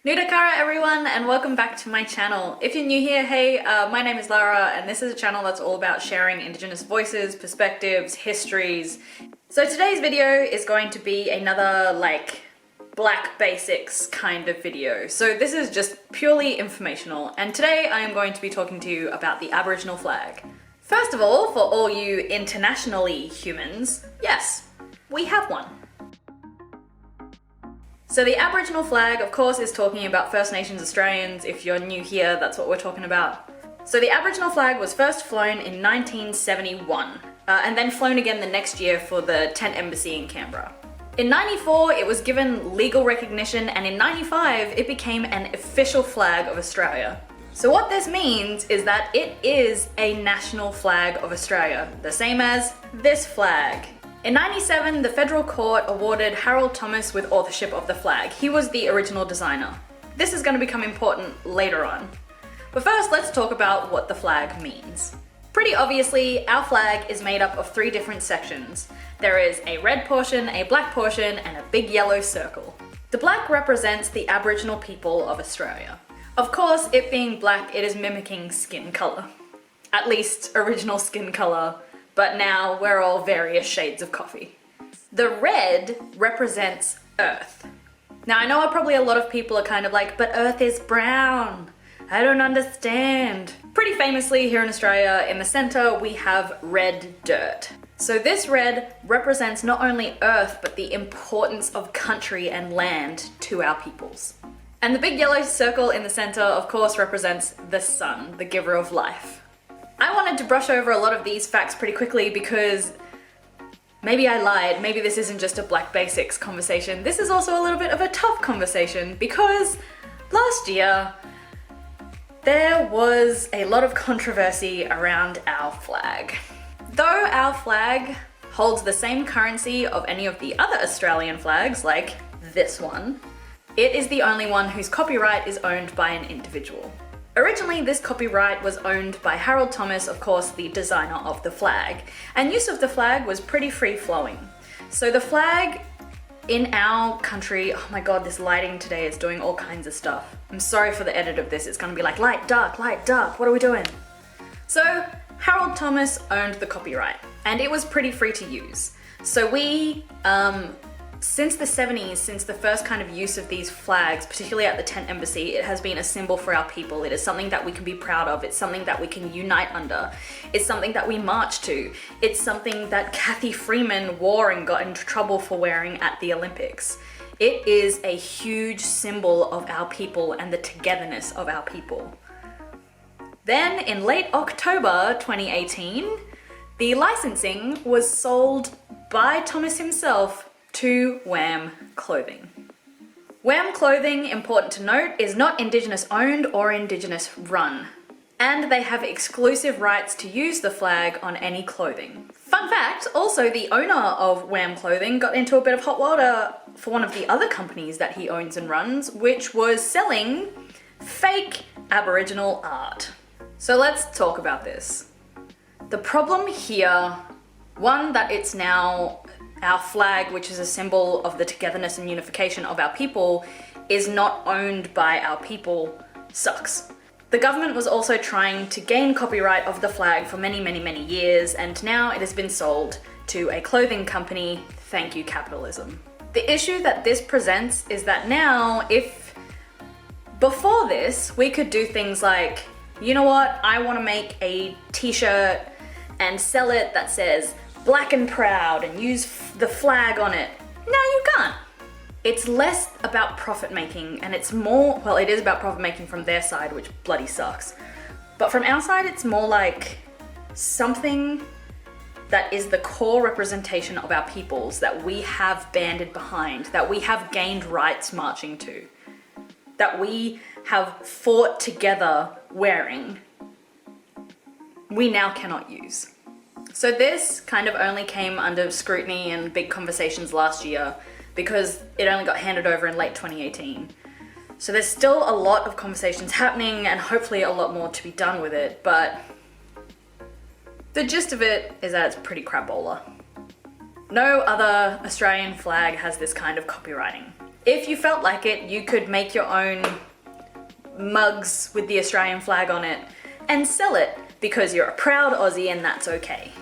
Nudakara everyone, and welcome back to my channel. If you're new here, hey, my name is Lara and this is a channel that's all about sharing Indigenous voices, perspectives, histories. So today's video is going to be another black basics kind of video. So this is just purely informational, and today I am going to be talking to you about the Aboriginal flag. First of all, for all you internationally humans, yes, we have one. So the Aboriginal flag, of course, is talking about First Nations Australians. If you're new here, that's what we're talking about. So the Aboriginal flag was first flown in 1971, and then flown again the next year for the Tent Embassy in Canberra. In 94, it was given legal recognition, and in 95, it became an official flag of Australia. So what this means is that it is a national flag of Australia, the same as this flag. In 97, the federal court awarded Harold Thomas with authorship of the flag. He was the original designer. This is going to become important later on. But first, let's talk about what the flag means. Pretty obviously, our flag is made up of three different sections. There is a red portion, a black portion, and a big yellow circle. The black represents the Aboriginal people of Australia. Of course, it being black, it is mimicking skin color. At least original skin color. But now we're all various shades of coffee. The red represents Earth. Now I know probably a lot of people are kind of like, but Earth is brown. I don't understand. Pretty famously here in Australia, in the center, we have red dirt. So this red represents not only Earth, but the importance of country and land to our peoples. And the big yellow circle in the center, of course, represents the sun, the giver of life. I wanted to brush over a lot of these facts pretty quickly because maybe I lied, maybe this isn't just a black basics conversation. This is also a little bit of a tough conversation because last year there was a lot of controversy around our flag. Though our flag holds the same currency of any of the other Australian flags, like this one, it is the only one whose copyright is owned by an individual. Originally, this copyright was owned by Harold Thomas, of course, the designer of the flag, and use of the flag was pretty free-flowing. So the flag in our country, oh my god, this lighting today is doing all kinds of stuff. I'm sorry for the edit of this, it's gonna be like light, dark, what are we doing? So Harold Thomas owned the copyright, and it was pretty free to use. So we, since the 70s, since the first kind of use of these flags, particularly at the Tent Embassy, it has been a symbol for our people. It is something that we can be proud of. It's something that we can unite under. It's something that we march to. It's something that Kathy Freeman wore and got into trouble for wearing at the Olympics. It is a huge symbol of our people and the togetherness of our people. Then in late October 2018, the licensing was sold by Thomas himself to Wham Clothing. Wham Clothing, important to note, is not Indigenous owned or Indigenous run, and they have exclusive rights to use the flag on any clothing. Fun fact, also the owner of Wham Clothing got into a bit of hot water for one of the other companies that he owns and runs, which was selling fake Aboriginal art. So let's talk about this. The problem here, one, that it's now our flag, which is a symbol of the togetherness and unification of our people, is not owned by our people, sucks. The government was also trying to gain copyright of the flag for many years, and now it has been sold to a clothing company. Thank you, capitalism. The issue that this presents is that now, if before this, we could do things like, you know what, I want to make a t-shirt and sell it that says Black and Proud and use the flag on it. No, you can't. It's less about profit making and it's more, well, it is about profit making from their side, which bloody sucks. But from our side, it's more like something that is the core representation of our peoples that we have banded behind, that we have gained rights marching to, that we have fought together wearing, we now cannot use. So this kind of only came under scrutiny and big conversations last year because it only got handed over in late 2018. So there's still a lot of conversations happening and hopefully a lot more to be done with it, but the gist of it is that it's pretty crapola. No other Australian flag has this kind of copywriting. If you felt like it, you could make your own mugs with the Australian flag on it and sell it because you're a proud Aussie and that's okay.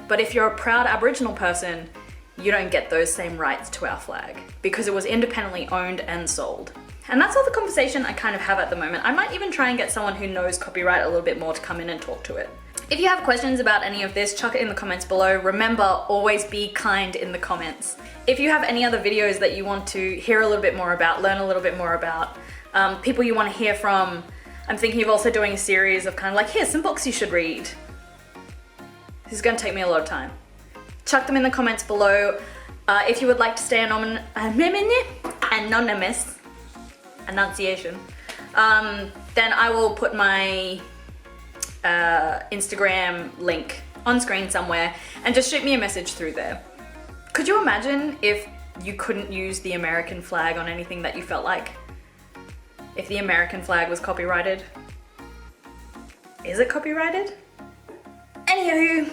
But if you're a proud Aboriginal person, you don't get those same rights to our flag because it was independently owned and sold. And that's all the conversation I kind of have at the moment. I might even try and get someone who knows copyright a little bit more to come in and talk to it. If you have questions about any of this, chuck it in the comments below. Remember, always be kind in the comments. If you have any other videos that you want to hear a little bit more about, learn a little bit more about, people you want to hear from, I'm thinking of also doing a series of kind of like, here's some books you should read. This is going to take me a lot of time. Chuck them in the comments below. If you would like to stay anonymous, enunciation, then I will put my Instagram link on screen somewhere and just shoot me a message through there. Could you imagine if you couldn't use the American flag on anything that you felt like? If the American flag was copyrighted? Is it copyrighted? Anywho,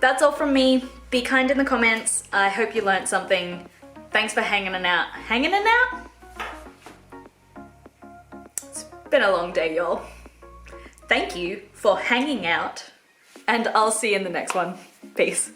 that's all from me. Be kind in the comments. I hope you learned something. Thanks for hanging out. Hanging out? It's been a long day, y'all. Thank you for hanging out, and I'll see you in the next one. Peace.